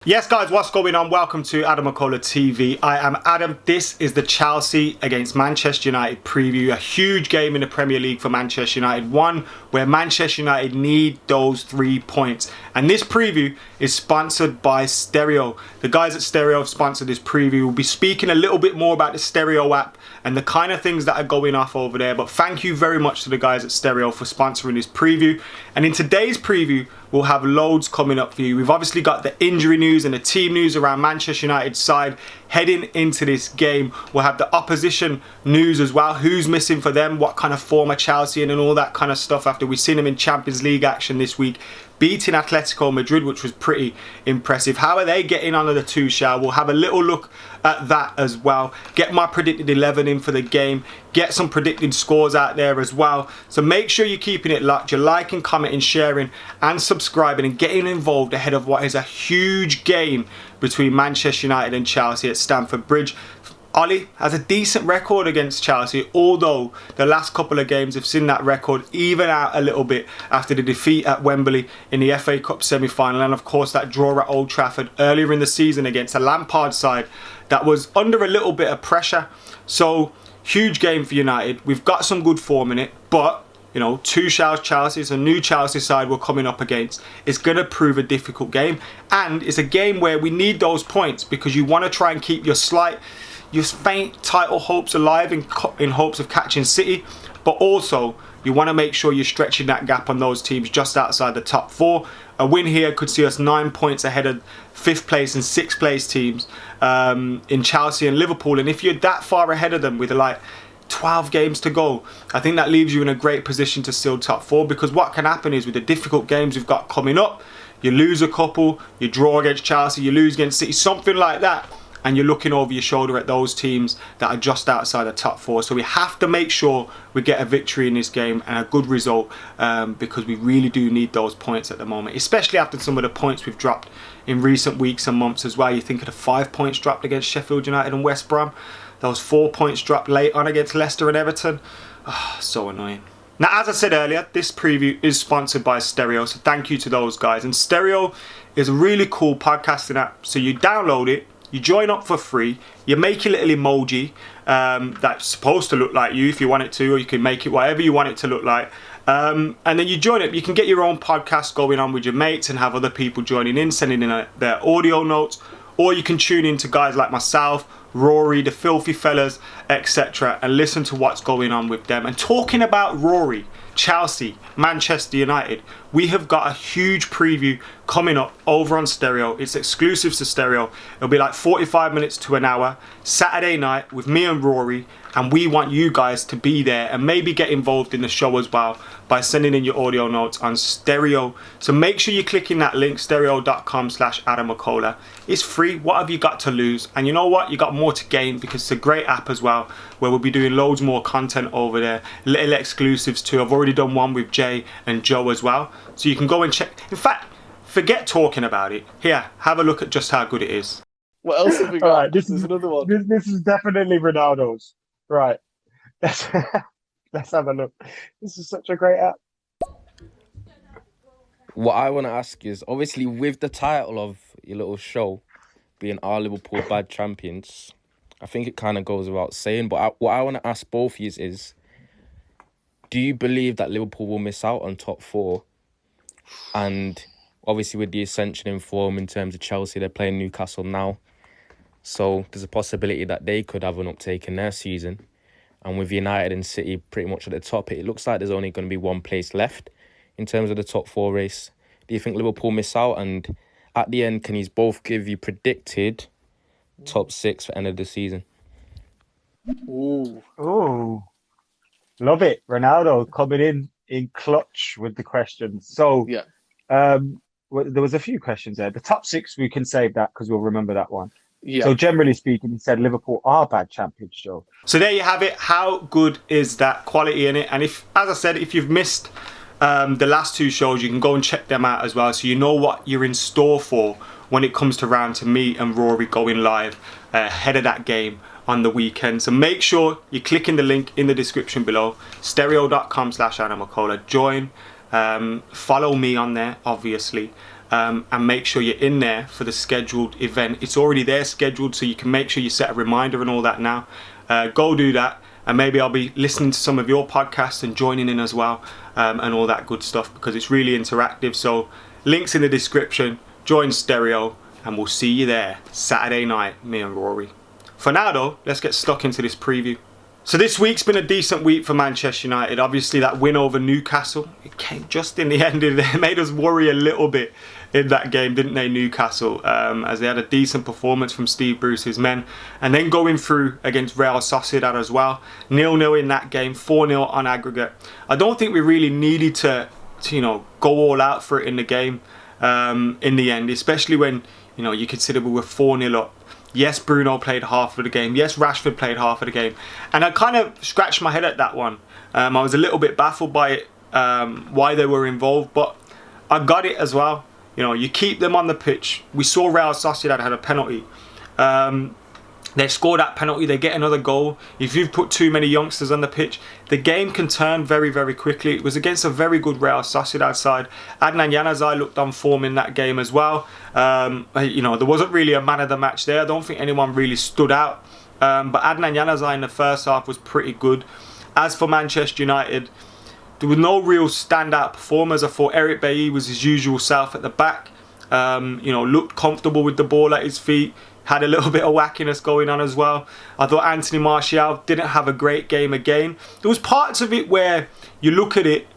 Yes, guys, what's going on? Welcome to AdamMcKola TV. I am Adam. This is the Chelsea against Manchester United preview. A huge game in the Premier League for Manchester United. One where Manchester United need those 3 points. And this preview is sponsored by Stereo. The guys at Stereo have sponsored this preview. We'll be speaking a little bit more about the Stereo app and the kind of things that are going off over there. But thank you very much to the guys at Stereo for sponsoring this preview. And in today's preview, we'll have loads coming up for you. We've obviously got the injury news and the team news around Manchester United's side heading into this game. We'll have the opposition news as well. Who's missing for them? What kind of form are Chelsea in and all that kind of stuff after we've seen them in Champions League action this week, beating Atletico Madrid, which was pretty impressive. How are they getting on the Tuchel? We'll have a little look at that as well. Get my predicted 11 in for the game. Get some predicted scores out there as well. So make sure you're keeping it locked. You're liking, commenting, sharing and subscribing and getting involved ahead of what is a huge game between Manchester United and Chelsea at Stamford Bridge. Ollie has a decent record against Chelsea, although the last couple of games have seen that record even out a little bit after the defeat at Wembley in the FA Cup semi-final, and of course that draw at Old Trafford earlier in the season against a Lampard side that was under a little bit of pressure. So huge game for United. We've got some good form in it, but you know, Tuchel's Chelsea, it's a new Chelsea side we're coming up against. It's going to prove a difficult game, and it's a game where we need those points because you want to try and keep your faint title hopes alive in hopes of catching City, but also you want to make sure you're stretching that gap on those teams just outside the top four. A win here could see us 9 points ahead of 5th place and 6th place teams in Chelsea and Liverpool, and if you're that far ahead of them with like 12 games to go, I think that leaves you in a great position to still top four, because what can happen is with the difficult games we've got coming up, you lose a couple, you draw against Chelsea, you lose against City, something like that, and you're looking over your shoulder at those teams that are just outside the top four. So we have to make sure we get a victory in this game and a good result, because we really do need those points at the moment, especially after some of the points we've dropped in recent weeks and months as well. You think of the 5 points dropped against Sheffield United and West Brom, those 4 points dropped late on against Leicester and Everton. So annoying. Now, as I said earlier, this preview is sponsored by Stereo, so thank you to those guys. And Stereo is a really cool podcasting app. So you download it, you join up for free, you make your little emoji that's supposed to look like you if you want it to, or you can make it whatever you want it to look like. And then you join it. You can get your own podcast going on with your mates and have other people joining in, sending in their audio notes, or you can tune in to guys like myself, Rory, the Filthy Fellas, etc., and listen to what's going on with them. And talking about Rory, Chelsea, Manchester United, we have got a huge preview coming up over on Stereo. It's exclusive to Stereo. It'll be like 45 minutes to an hour, Saturday night with me and Rory, and we want you guys to be there and maybe get involved in the show as well by sending in your audio notes on Stereo. So make sure you're clicking that link, stereo.com/AdamMcKola. It's free. What have you got to lose? And you know what? You got more to gain, because it's a great app as well, where we'll be doing loads more content over there, little exclusives too. I've already done one with Jay and Joe as well, so you can go and check. In fact, forget talking about it. Here, have a look at just how good it is. What else have we got? All right, This is another one. This is definitely Ronaldo's. Right. Let's have a look. This is such a great app. What I want to ask is, obviously, with the title of your little show being Our Liverpool Bad Champions, I think it kind of goes without saying, but what I want to ask both of you is, do you believe that Liverpool will miss out on top four? And obviously with the ascension in form in terms of Chelsea, they're playing Newcastle now. So there's a possibility that they could have an uptake in their season. And with United and City pretty much at the top, it looks like there's only going to be one place left in terms of the top four race. Do you think Liverpool miss out? And at the end, can you both give you predicted top six for end of the season? Ooh. Love it. Ronaldo coming in clutch with the questions. So, Yeah. there was a few questions there. The top six, we can save that because we'll remember that one. Yeah. So generally speaking, he said Liverpool are bad champions, Joe. So there you have it. How good is that quality in it? And if, as I said, if you've missed the last two shows, you can go and check them out as well, so you know what you're in store for when it comes to round to me and Rory going live ahead of that game on the weekend. So make sure you're clicking the link in the description below, stereo.com/AdamMcKola. Join, follow me on there, obviously. and make sure you're in there for the scheduled event. It's already there scheduled, so you can make sure you set a reminder and all that now. Go do that, and maybe I'll be listening to some of your podcasts and joining in as well, and all that good stuff, because it's really interactive. So links in the description, join Stereo, and we'll see you there Saturday night, me and Rory. For now though, let's get stuck into this preview. So this week's been a decent week for Manchester United. Obviously that win over Newcastle, it came just in the end. It made us worry a little bit in that game, didn't they, Newcastle, as they had a decent performance from Steve Bruce's men. And then going through against Real Sociedad as well, 0-0 in that game, 4-0 on aggregate. I don't think we really needed to go all out for it in the game in the end, especially when, you consider we were 4-0 up. Yes, Bruno played half of the game. Yes, Rashford played half of the game. And I kind of scratched my head at that one. I was a little bit baffled by it, why they were involved. But I got it as well. You keep them on the pitch. We saw Real Sociedad had a penalty. They score that penalty, they get another goal. If you've put too many youngsters on the pitch, the game can turn very, very quickly. It was against a very good Real Sociedad side. Adnan Januzaj looked on form in that game as well. There wasn't really a man of the match there. I don't think anyone really stood out. But Adnan Januzaj in the first half was pretty good. As for Manchester United, there were no real standout performers. I thought Eric Bailly was his usual self at the back. Looked comfortable with the ball at his feet. Had a little bit of wackiness going on as well. I thought Anthony Martial didn't have a great game again. There was parts of it where you look at it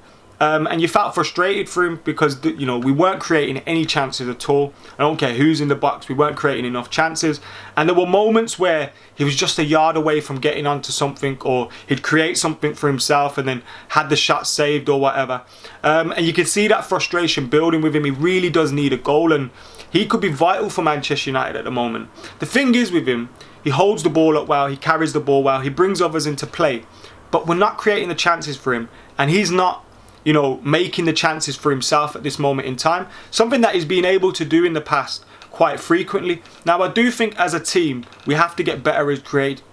and you felt frustrated for him because we weren't creating any chances at all. I don't care who's in the box, we weren't creating enough chances. And there were moments where he was just a yard away from getting onto something, or he'd create something for himself and then had the shot saved or whatever. And you can see that frustration building with him. He really does need a goal, and he could be vital for Manchester United at the moment. The thing is with him, he holds the ball up well, he carries the ball well, he brings others into play. But we're not creating the chances for him, and he's not, making the chances for himself at this moment in time. Something that he's been able to do in the past quite frequently. Now, I do think as a team, we have to get better at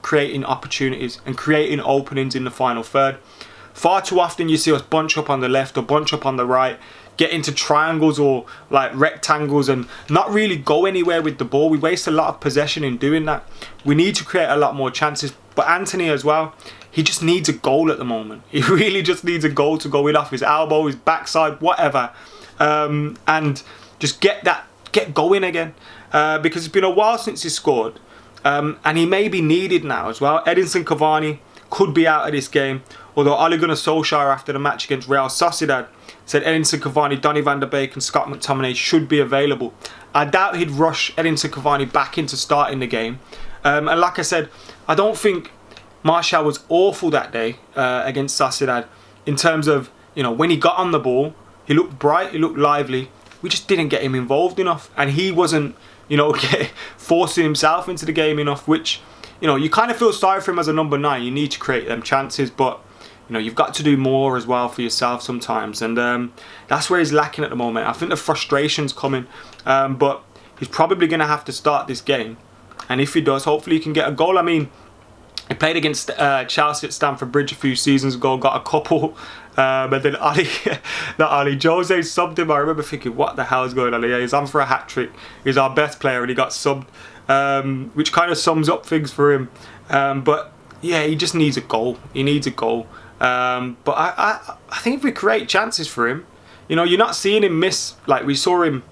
creating opportunities and creating openings in the final third. Far too often you see us bunch up on the left or bunch up on the right, get into triangles or like rectangles and not really go anywhere with the ball. We waste a lot of possession in doing that. We need to create a lot more chances. But Anthony as well, he just needs a goal at the moment. He really just needs a goal to go in off his elbow, his backside, whatever. And just get going again. Because it's been a while since he scored. And he may be needed now as well. Edinson Cavani could be out of this game. Although Ole Gunnar Solskjaer after the match against Real Sociedad said Edinson Cavani, Donny van der Beek and Scott McTominay should be available. I doubt he'd rush Edinson Cavani back into starting the game. And like I said, I don't think Martial was awful that day against Sociedad in terms of, when he got on the ball, he looked bright, he looked lively. We just didn't get him involved enough. And he wasn't, forcing himself into the game enough, which, you kind of feel sorry for him as a number 9. You need to create them chances, but you've got to do more as well for yourself sometimes, and that's where he's lacking at the moment. I think the frustration's coming, but he's probably going to have to start this game, and if he does, hopefully he can get a goal. I mean, he played against Chelsea at Stamford Bridge a few seasons ago, got a couple, but then Jose subbed him. I remember thinking, what the hell is going on here? He's on for a hat-trick, he's our best player, and he got subbed, which kind of sums up things for him. But yeah, he just needs a goal. He needs a goal. But I think if we create chances for him, you're not seeing him miss, like we saw him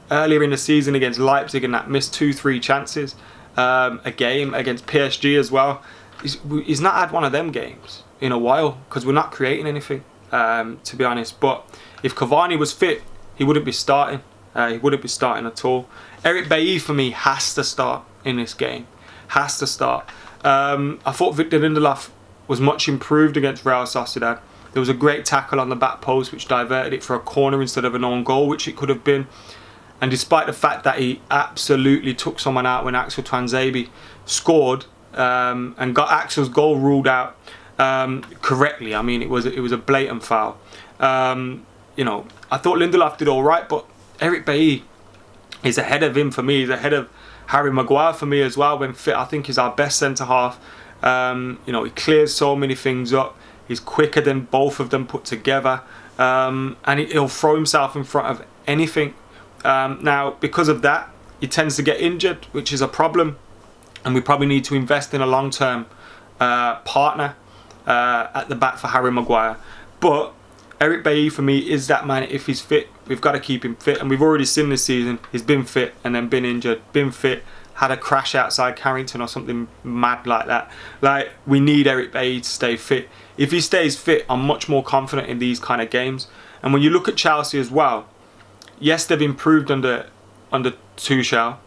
earlier in the season against Leipzig, and that missed 2-3 chances a game against PSG as well. He's not had one of them games in a while because we're not creating anything, to be honest. But if Cavani was fit, he wouldn't be starting. He wouldn't be starting at all. Eric Bailly for me has to start in this game. Has to start. I thought Victor Lindelof was much improved against Real Sociedad. There was a great tackle on the back post which diverted it for a corner instead of an own goal, which it could have been. And despite the fact that he absolutely took someone out when Axel Tuanzebe scored and got Axel's goal ruled out correctly. I mean, it was a blatant foul. I thought Lindelof did all right, but Eric Bailly is ahead of him for me. He's ahead of Harry Maguire for me as well when fit. I think he's our best centre half. He clears so many things up. He's quicker than both of them put together, and he'll throw himself in front of anything. Now, because of that, he tends to get injured, which is a problem, and we probably need to invest in a long-term partner at the back for Harry Maguire. But Eric Bailly for me is that man. If he's fit, we've got to keep him fit, and we've already seen this season he's been fit and then been injured, been fit, had a crash outside Carrington or something mad like that. Like, we need Eric Bailly to stay fit. If he stays fit, I'm much more confident in these kind of games. And when you look at Chelsea as well, yes, they've improved under Tuchel,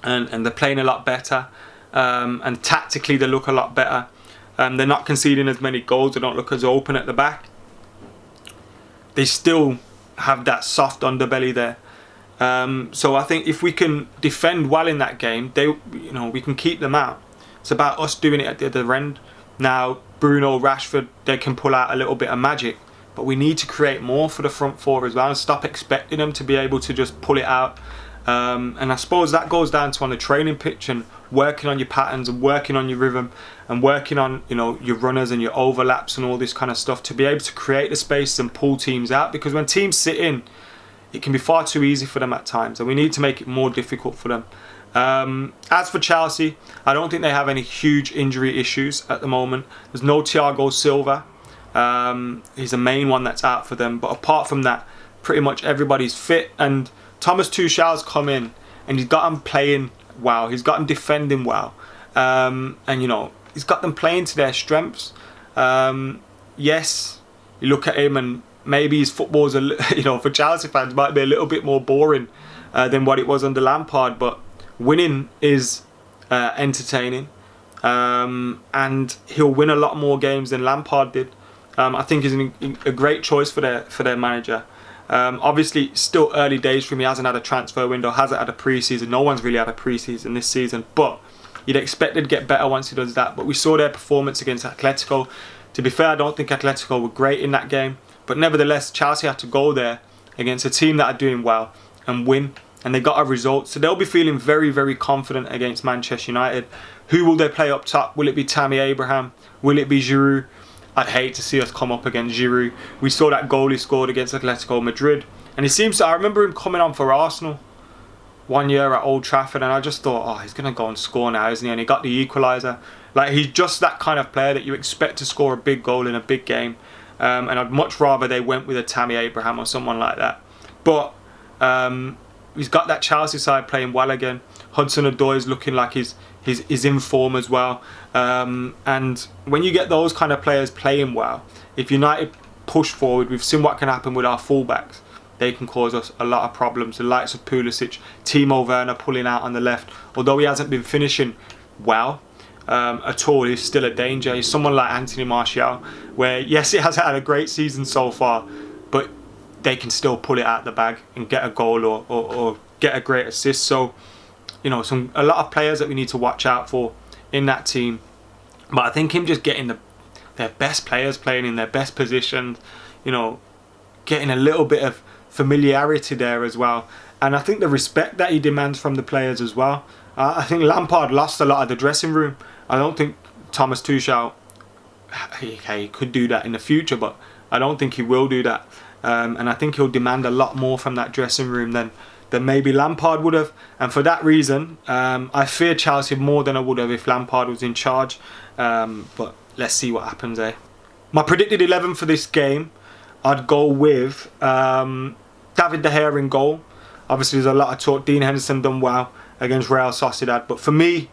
and they're playing a lot better, and tactically they look a lot better. They're not conceding as many goals, they don't look as open at the back. They still have that soft underbelly there. So I think if we can defend well in that game, we can keep them out. It's about us doing it at the other end. Now, Bruno, Rashford, they can pull out a little bit of magic, but we need to create more for the front four as well, and stop expecting them to be able to just pull it out. And I suppose that goes down to on the training pitch and working on your patterns and working on your rhythm and working on your runners and your overlaps and all this kind of stuff to be able to create the space and pull teams out, because when teams sit in, it can be far too easy for them at times, and we need to make it more difficult for them. As for Chelsea, I don't think they have any huge injury issues at the moment. There's no Thiago Silva. He's the main one that's out for them, but apart from that, pretty much everybody's fit. And Thomas Tuchel's come in and he's got them playing well, he's got them defending well, and he's got them playing to their strengths. Yes, you look at him and maybe his football's for Chelsea fans might be a little bit more boring than what it was under Lampard, but winning is entertaining, and he'll win a lot more games than Lampard did. I think he's a great choice for their manager. Obviously, still early days for him. He hasn't had a transfer window, hasn't had a pre-season. No one's really had a pre-season this season, but you'd expect it to get better once he does that. But we saw their performance against Atletico. To be fair, I don't think Atletico were great in that game, but nevertheless, Chelsea had to go there against a team that are doing well and win, and they got a result. So they'll be feeling very, very confident against Manchester United. Who will they play up top? Will it be Tammy Abraham? Will it be Giroud? I'd hate to see us come up against Giroud. We saw that goal he scored against Atletico Madrid, and he seems to, I remember him coming on for Arsenal one year at Old Trafford, and I just thought, oh, he's going to go and score now, isn't he? And he got the equaliser. Like, he's just that kind of player that you expect to score a big goal in a big game. And I'd much rather they went with a Tammy Abraham or someone like that. But he's got that Chelsea side playing well again. Hudson-Odoi's looking like he's in form as well. And when you get those kind of players playing well, if United push forward, we've seen what can happen with our fullbacks. They can cause us a lot of problems. The likes of Pulisic, Timo Werner pulling out on the left. Although he hasn't been finishing well at all, he's still a danger. He's someone like Anthony Martial, where yes, he has had a great season so far, but they can still pull it out the bag and get a goal or get a great assist. So, a lot of players that we need to watch out for in that team. But I think him just getting their best players playing in their best positions, getting a little bit of familiarity there as well. And I think the respect that he demands from the players as well. I think Lampard lost a lot of the dressing room. I don't think Thomas Tuchel, he could do that in the future, but I don't think he will do that. And I think he'll demand a lot more from that dressing room than maybe Lampard would have. And for that reason, I fear Chelsea more than I would have if Lampard was in charge. But let's see what happens there. My predicted 11 for this game, I'd go with David De Gea in goal. Obviously, there's a lot of talk. Dean Henderson done well against Real Sociedad. But for me,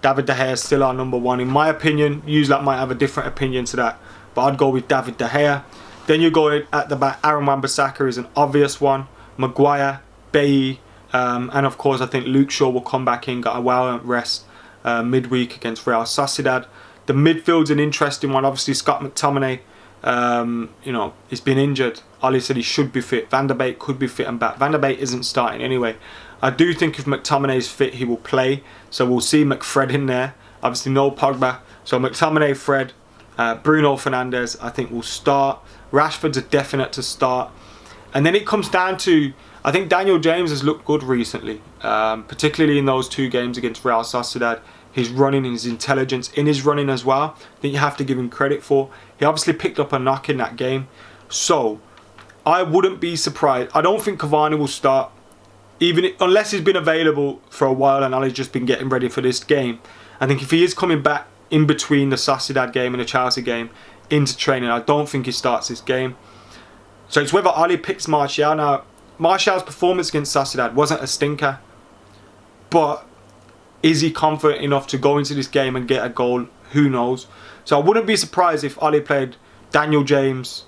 David De Gea is still our number one. In my opinion, you might have a different opinion to that. But I'd go with David De Gea. Then you go at the back. Aaron Wan-Bissaka is an obvious one. Maguire, Bailly, and of course I think Luke Shaw will come back in, got a well-earned rest midweek against Real Sociedad. The midfield's an interesting one. Obviously Scott McTominay, he's been injured. Ollie said he should be fit. Van der Beek could be fit and back. Van der Beek isn't starting anyway. I do think if McTominay's fit, he will play. So we'll see McFred in there. Obviously no Pogba. So McTominay, Fred, Bruno Fernandes, I think will start. Rashford's a definite to start. And then it comes down to, I think Daniel James has looked good recently, particularly in those two games against Real Sociedad. His running, his intelligence in his running as well, I think you have to give him credit for. He obviously picked up a knock in that game. So, I wouldn't be surprised. I don't think Cavani will start. unless he's been available for a while and Ali's just been getting ready for this game, I think if he is coming back in between the Sociedad game and the Chelsea game into training, I don't think he starts this game. So it's whether Ali picks Martial. Now, Martial's performance against Sociedad wasn't a stinker, but is he confident enough to go into this game and get a goal? Who knows? So I wouldn't be surprised if Ali played Daniel James,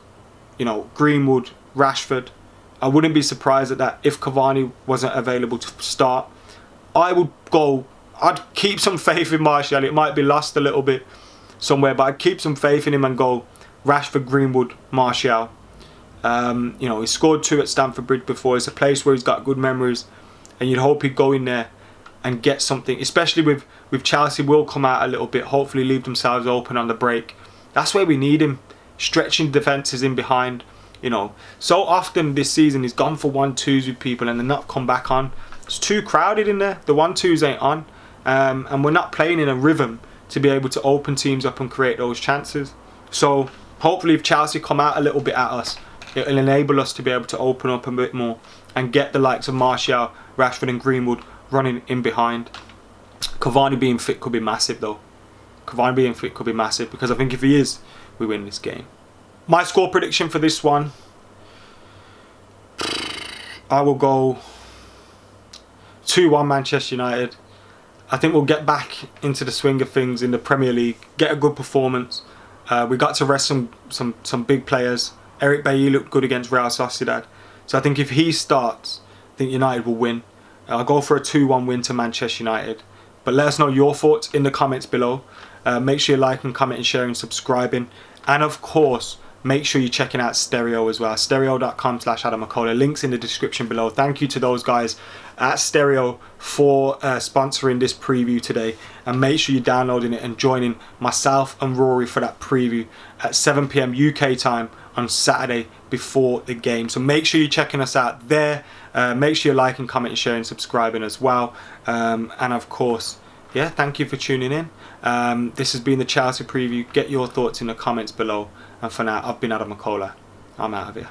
Greenwood, Rashford. I wouldn't be surprised at that if Cavani wasn't available to start. I'd keep some faith in Martial. It might be lost a little bit somewhere, but I'd keep some faith in him and go Rashford, Greenwood, Martial. He scored 2 at Stamford Bridge before. It's a place where he's got good memories, and you'd hope he'd go in there and get something, especially with Chelsea will come out a little bit, hopefully leave themselves open on the break. That's where we need him, stretching defences in behind. So often this season he's gone for 1-2s with people and they're not come back on. It's too crowded in there. The 1-2s ain't on, and we're not playing in a rhythm to be able to open teams up and create those chances. So hopefully if Chelsea come out a little bit at us, it'll enable us to be able to open up a bit more and get the likes of Martial, Rashford and Greenwood running in behind. Cavani being fit could be massive though. Cavani being fit could be massive, because I think if he is, we win this game. My score prediction for this one, I will go 2-1 Manchester United. I think we'll get back into the swing of things in the Premier League, get a good performance. We got to rest some big players. Eric Bailly looked good against Real Sociedad. So I think if he starts, I think United will win. I'll go for a 2-1 win to Manchester United. But let us know your thoughts in the comments below. Make sure you like and comment and sharing, subscribing. And of course, make sure you're checking out Stereo as well. Stereo.com/AdamMcKola. Links in the description below. Thank you to those guys at Stereo for sponsoring this preview today. And make sure you're downloading it and joining myself and Rory for that preview at 7 PM UK time on Saturday before the game. So make sure you're checking us out there. Make sure you're liking, commenting, sharing, subscribing as well. And of course, yeah, thank you for tuning in. This has been the Chelsea preview. Get your thoughts in the comments below. And for now, I've been AdamMcKola. I'm out of here.